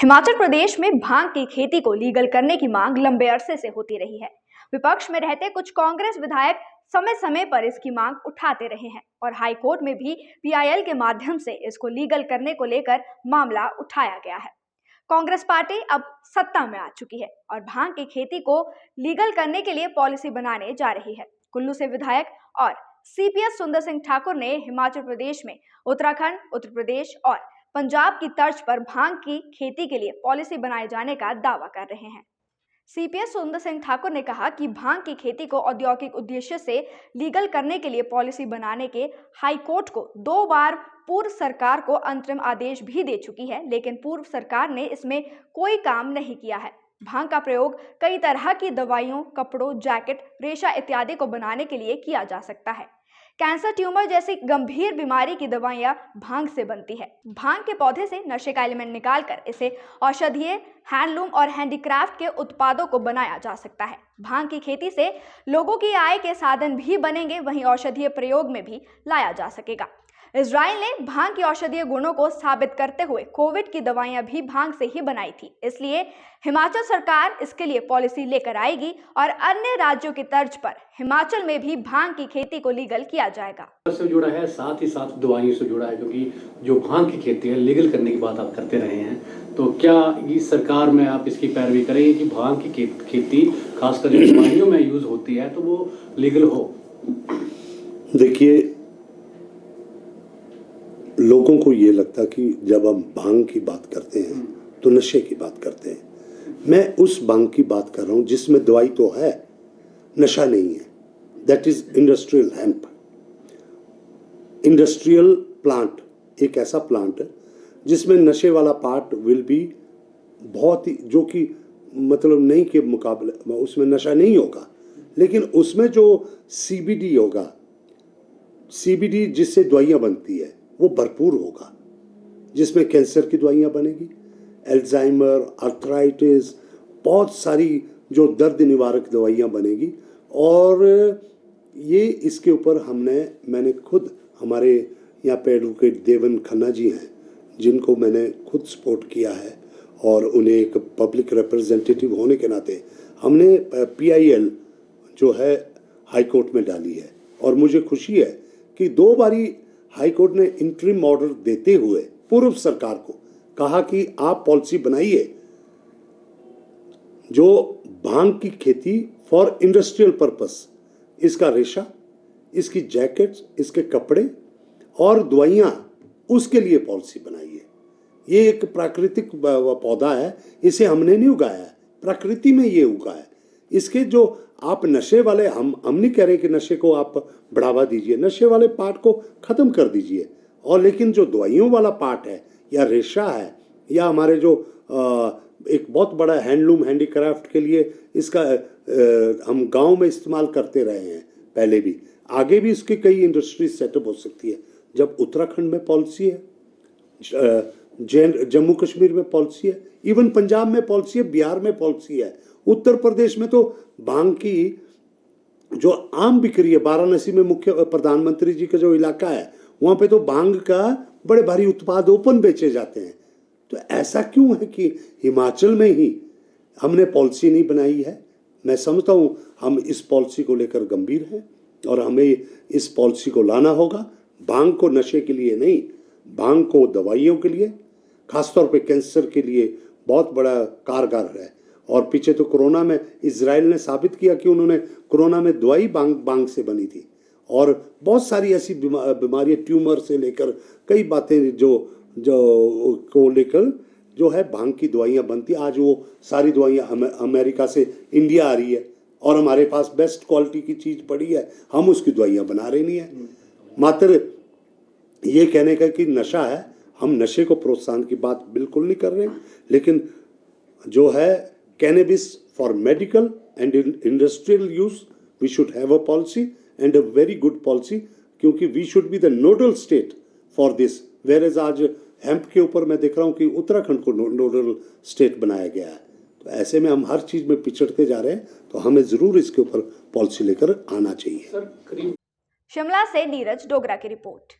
हिमाचल प्रदेश में भांग की खेती को लीगल करने की मांग लंबे अरसे से होती रही है। विपक्ष में रहते कुछ कांग्रेस विधायक समय समय पर इसकी मांग उठाते रहे हैं और हाई कोर्ट में भी पीआईएल के माध्यम से इसको लीगल करने को लेकर मामला उठाया गया है। कांग्रेस पार्टी अब सत्ता में आ चुकी है और भांग की खेती को लीगल करने के लिए पॉलिसी बनाने जा रही है। कुल्लू से विधायक और सीपीएस सुंदर सिंह ठाकुर ने हिमाचल प्रदेश में उत्तराखंड, उत्तर प्रदेश और पंजाब की तर्ज पर भांग की खेती के लिए पॉलिसी बनाए जाने का दावा कर रहे हैं। सीपीएस सुंदर सिंह ठाकुर ने कहा कि भांग की खेती को औद्योगिक उद्देश्य से लीगल करने के लिए पॉलिसी बनाने के हाई कोर्ट को 2 बार पूर्व सरकार को अंतरिम आदेश भी दे चुकी है, लेकिन पूर्व सरकार ने इसमें कोई काम नहीं किया है। भांग का प्रयोग कई तरह की दवाइयों, कपड़ों, जैकेट, रेशा इत्यादि को बनाने के लिए किया जा सकता है। कैंसर, ट्यूमर जैसी गंभीर बीमारी की दवाइयां भांग से बनती है। भांग के पौधे से नशे का एलिमेंट निकालकर इसे औषधीय, हैंडलूम और हैंडीक्राफ्ट के उत्पादों को बनाया जा सकता है। भांग की खेती से लोगों की आय के साधन भी बनेंगे, वहीं औषधीय प्रयोग में भी लाया जा सकेगा। इजराइल ने भांग की औषधीय गुणों को साबित करते हुए कोविड की दवाइयां भी भांग से ही बनाई थी। इसलिए हिमाचल सरकार इसके लिए पॉलिसी लेकर आएगी और अन्य राज्यों की तर्ज पर हिमाचल में भी भांग की खेती को लीगल किया जाएगा। से जुड़ा है, साथ ही साथ दवाइयों से जुड़ा है, क्योंकि जो भांग की खेती है लीगल करने की बात आप करते रहे हैं, तो क्या इस सरकार में आप इसकी पैरवी करेंगे कि भांग की खेती खासकर जो दवाइयों में यूज होती है तो वो लीगल हो? देखिए, लोगों को ये लगता कि जब हम भांग की बात करते हैं तो नशे की बात करते हैं। मैं उस भांग की बात कर रहा हूं जिसमें दवाई तो है, नशा नहीं है। That is industrial hemp. Industrial plant एक ऐसा प्लांट है जिसमें नशे वाला पार्ट विल बी बहुत ही, जो कि मतलब नहीं के मुकाबले उसमें नशा नहीं होगा, लेकिन उसमें जो सीबीडी होगा, सीबीडी जिससे दवाइयां बनती है, वो भरपूर होगा, जिसमें कैंसर की दवाइयां बनेगी, अल्जाइमर, आर्थराइटिस, बहुत सारी जो दर्द निवारक दवाइयां बनेगी। और ये इसके ऊपर मैंने खुद, हमारे यहाँ पे एडवोकेट देवन खन्ना जी हैं जिनको मैंने खुद सपोर्ट किया है, और उन्हें एक पब्लिक रिप्रेजेंटेटिव होने के नाते हमने पीआईएल जो है हाई कोर्ट में डाली है। और मुझे खुशी है कि 2 बारी हाई कोर्ट ने इंटरिम ऑर्डर देते हुए पूर्व सरकार को कहा कि आप पॉलिसी बनाइए जो भांग की खेती फॉर इंडस्ट्रियल पर्पस, इसका रेशा, इसकी जैकेट्स, इसके कपड़े और दवाइयां, उसके लिए पॉलिसी बनाइए। ये एक प्राकृतिक पौधा है, इसे हमने नहीं उगाया है, प्रकृति में ये उगा है। इसके जो आप नशे वाले, हम नहीं कह रहे कि नशे को आप बढ़ावा दीजिए, नशे वाले पार्ट को खत्म कर दीजिए, और लेकिन जो दवाइयों वाला पार्ट है या रेशा है या हमारे जो एक बहुत बड़ा हैंडलूम, हैंडीक्राफ्ट के लिए इसका हम गांव में इस्तेमाल करते रहे हैं पहले भी, आगे भी इसकी कई इंडस्ट्रीज सेटअप हो सकती है। जब उत्तराखंड में पॉलिसी है, जम्मू कश्मीर में पॉलिसी है, इवन पंजाब में पॉलिसी है, बिहार में पॉलिसी है, उत्तर प्रदेश में तो भांग की जो आम बिक्री है, वाराणसी में मुख्य प्रधानमंत्री जी का जो इलाका है वहां पे तो भांग का बड़े भारी उत्पाद ओपन बेचे जाते हैं। तो ऐसा क्यों है कि हिमाचल में ही हमने पॉलिसी नहीं बनाई है? मैं समझता हूं हम इस पॉलिसी को लेकर गंभीर हैं और हमें इस पॉलिसी को लाना होगा। भांग को नशे के लिए नहीं, भांग को दवाइयों के लिए, खासतौर पे कैंसर के लिए बहुत बड़ा कारगर है। और पीछे तो कोरोना में इजराइल ने साबित किया कि उन्होंने कोरोना में दवाई भांग से बनी थी, और बहुत सारी ऐसी बीमारियां, ट्यूमर से लेकर कई बातें जो को लेकर जो है भांग की दवाइयां बनती। आज वो सारी दवाइयां अमेरिका से इंडिया आ रही है और हमारे पास बेस्ट क्वालिटी की चीज पड़ी है, हम उसकी दवाइयां बना रहे नहीं है। मात्र ये कहने का कि नशा है, हम नशे को प्रोत्साहन की बात बिल्कुल नहीं कर रहे, लेकिन जो है cannabis for medical and industrial use, we should have a policy and a very good policy, क्योंकि we should be the nodal state for this. Where आज हेम्प के ऊपर मैं देख रहा हूँ कि उत्तराखंड को नोडल स्टेट बनाया गया है। तो ऐसे में हम हर चीज में पिछड़ते जा रहे हैं, तो हमें जरूर इसके ऊपर पॉलिसी लेकर आना चाहिए। शिमला से नीरज डोगरा की रिपोर्ट।